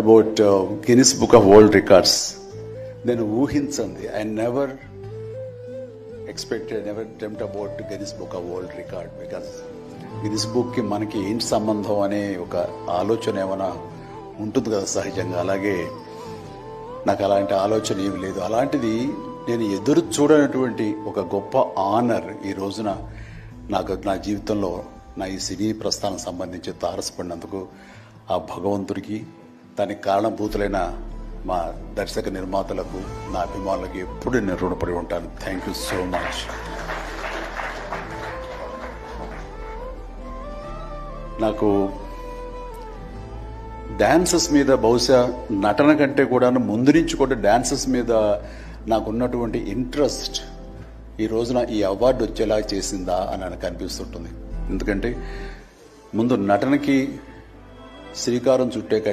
About Guinness book of world records. నేను ఊహించండి, I never expected, never dreamed about Guinness book of world record. Because Guinness బుక్కి మనకి ఏంటి సంబంధం అనే ఒక ఆలోచన ఏమైనా ఉంటుంది కదా సహజంగా. అలాగే నాకు అలాంటి ఆలోచన ఏమి లేదు. అలాంటిది నేను ఎదురు చూడనటువంటి ఒక గొప్ప ఆనర్ ఈ రోజున నాకు నా జీవితంలో నా ఈ సినీ ప్రస్థానం సంబంధించి తారసపడినందుకు ఆ భగవంతుడికి, దానికి కారణభూతులైన మా దర్శక నిర్మాతలకు, నా అభిమానులకు ఎప్పుడు నేను రుణపడి ఉంటాను. Thank you so much. నాకు డాన్సెస్ మీద, బహుశా నటన కంటే కూడా ముందు నుంచి కూడా డాన్సెస్ మీద నాకున్నటువంటి ఇంట్రెస్ట్ ఈ రోజున ఈ అవార్డు వచ్చేలా చేసిందా అని నాకు అనిపిస్తుంటుంది. ఎందుకంటే ముందు నటనకి శ్రీకారం చుట్టే